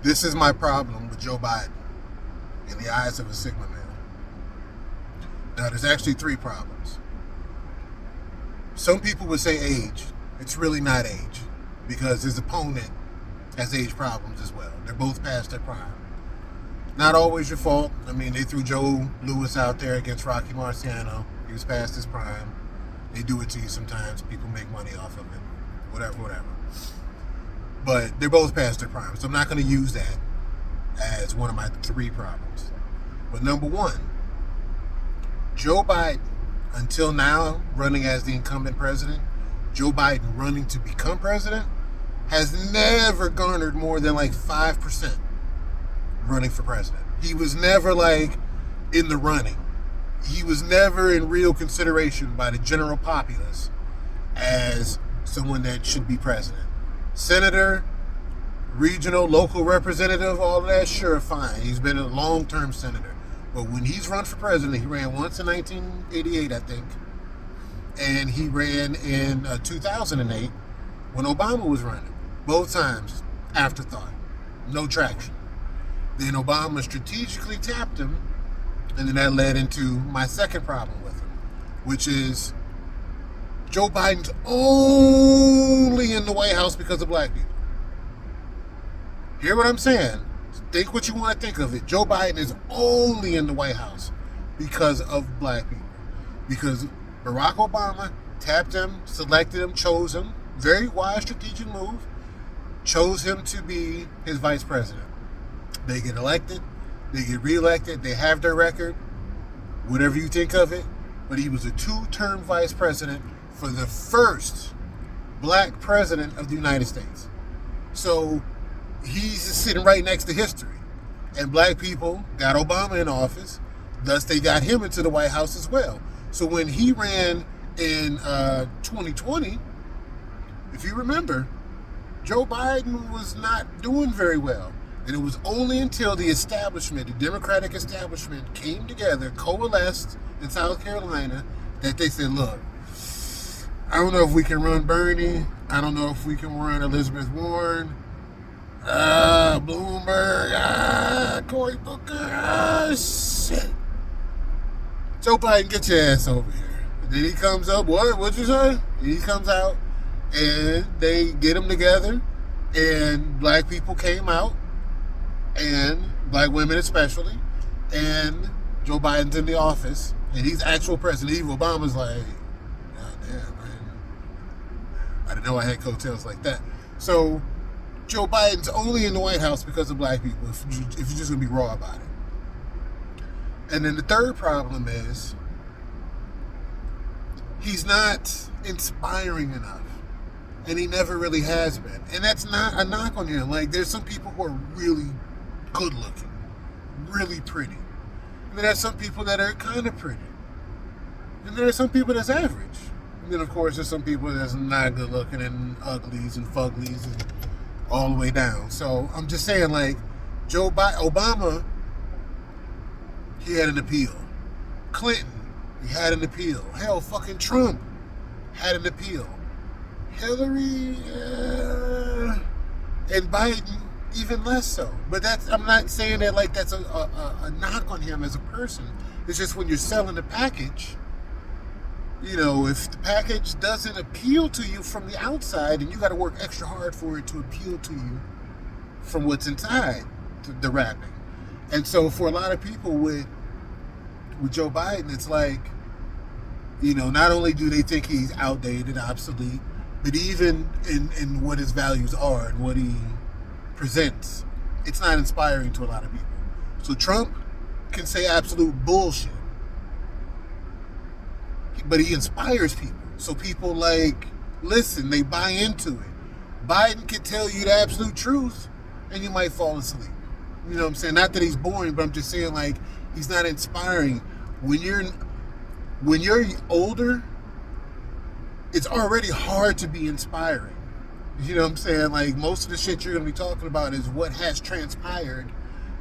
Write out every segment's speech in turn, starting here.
This is my problem with Joe Biden in the eyes of a Sigma male. Now, there's actually three problems. Some people would say age. It's really not age because his opponent has age problems as well. They're both past their prime. Not always your fault. I mean, they threw Joe Lewis out there against Rocky Marciano. He was past his prime. They do it to you sometimes. People make money off of it. Whatever. But they're both past their prime. So I'm not going to use that as one of my three problems. But number one, Joe Biden, until now, running as the incumbent president, Joe Biden running to become president, has never garnered more than like 5% running for president. He was never like in the running. He was never in real consideration by the general populace as someone that should be president. Senator, regional, local representative, all of that, sure, fine. He's been a long-term senator. But when he's run for president, he ran once in 1988, I think. And he ran in 2008 when Obama was running. Both times, afterthought. No traction. Then Obama strategically tapped him, and then that led into my second problem with him, which is Joe Biden's only in the White House because of black people. Hear what I'm saying? Think what you want to think of it. Joe Biden is only in the White House because of black people. Because Barack Obama tapped him, selected him, chose him. Very wise strategic move. Chose him to be his vice president. They get elected. They get reelected. They have their record. Whatever you think of it. But he was a two-term vice president for the first black president of the United States. So he's sitting right next to history. And black people got Obama in office. Thus, they got him into the White House as well. So when he ran in 2020, if you remember, Joe Biden was not doing very well. And it was only until the establishment, the Democratic establishment, came together, coalesced in South Carolina, that they said, look, I don't know if we can run Bernie. I don't know if we can run Elizabeth Warren. Bloomberg. Cory Booker. Shit. Joe Biden, get your ass over here. And then he comes up, what'd you say? He comes out, and they get him together, and black people came out, and black women especially, and Joe Biden's in the office, and he's actual president. Even Obama's like, God damn, man. I didn't know I had coattails like that. So Joe Biden's only in the White House because of black people, if you're just going to be raw about it. And then the third problem is he's not inspiring enough. And he never really has been. And that's not a knock on him. Like, there's some people who are really good looking, really pretty. And then there's some people that are kind of pretty. And there are some people that's average. And then, of course, there's some people that's not good looking and uglies and fuglies and all the way down. So I'm just saying, like, Obama, he had an appeal. Clinton, he had an appeal. Hell, fucking Trump had an appeal. Hillary, and Biden, even less so. But I'm not saying that like that's a knock on him as a person. It's just when you're selling the package, you know, if the package doesn't appeal to you from the outside, then you got to work extra hard for it to appeal to you from what's inside the wrapping. And so for a lot of people with Joe Biden, it's like, you know, not only do they think he's outdated, obsolete, but even in what his values are and what he presents, it's not inspiring to a lot of people. So Trump can say absolute bullshit, but he inspires people. So people like, listen, they buy into it. Biden can tell you the absolute truth, and you might fall asleep. You know what I'm saying? Not that he's boring, but I'm just saying, like, he's not inspiring. When you're older, it's already hard to be inspiring. You know what I'm saying? Like, most of the shit you're going to be talking about is what has transpired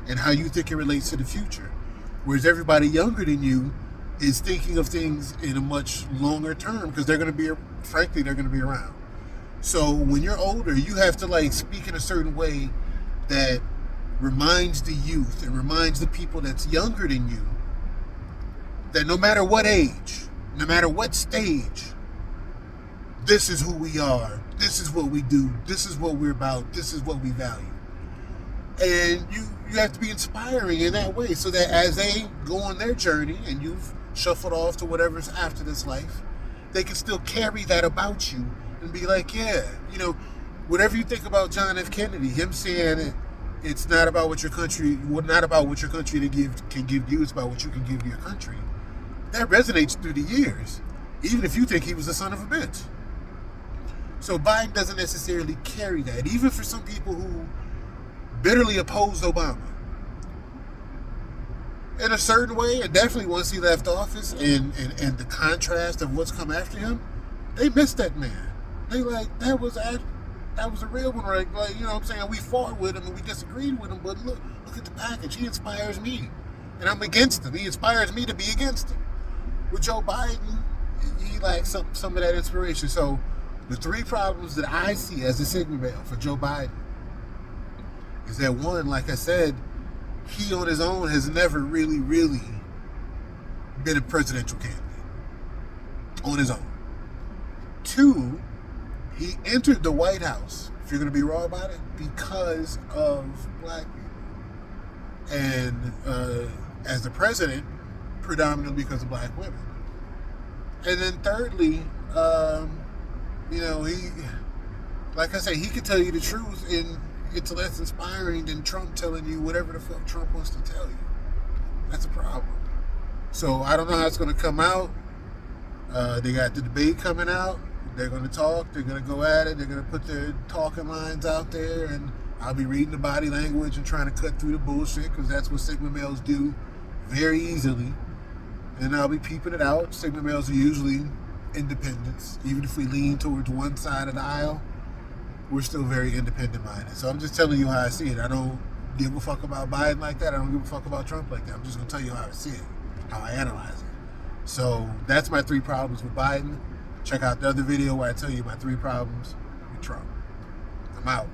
and how you think it relates to the future. Whereas everybody younger than you is thinking of things in a much longer term because they're going to be around. So when you're older, you have to, like, speak in a certain way that reminds the youth and reminds the people that's younger than you that no matter what age, no matter what stage, this is who we are, this is what we do, this is what we're about, this is what we value. And you have to be inspiring in that way so that as they go on their journey and you've shuffled off to whatever's after this life, they can still carry that about you and be like, yeah, you know, whatever you think about John F. Kennedy, him saying it's not about what your country, not about what your country can give you, it's about what you can give your country. That resonates through the years, even if you think he was the son of a bitch. So Biden doesn't necessarily carry that, even for some people who bitterly opposed Obama. In a certain way, and definitely once he left office and the contrast of what's come after him, they missed that man. They like, that was a real one, right? Like, you know what I'm saying? We fought with him and we disagreed with him, but look at the package. He inspires me. And I'm against him. He inspires me to be against him. With Joe Biden, he lacks some of that inspiration. So the three problems that I see as a signal male for Joe Biden is that, one, like I said, he on his own has never really, really been a presidential candidate on his own. Two, he entered the White House, if you're going to be raw about it, because of black people. And as the president, predominantly because of black women. And then thirdly, you know, he, like I say, he can tell you the truth, and it's less inspiring than Trump telling you whatever the fuck Trump wants to tell you. That's a problem. So I don't know how it's going to come out. They got the debate coming out. They're going to talk. They're going to go at it. They're going to put their talking lines out there, and I'll be reading the body language and trying to cut through the bullshit, because that's what Sigma males do very easily. And I'll be peeping it out. Sigma males are usually independents. Even if we lean towards one side of the aisle, we're still very independent-minded. So I'm just telling you how I see it. I don't give a fuck about Biden like that. I don't give a fuck about Trump like that. I'm just going to tell you how I see it, how I analyze it. So that's my three problems with Biden. Check out the other video where I tell you my three problems with Trump. I'm out.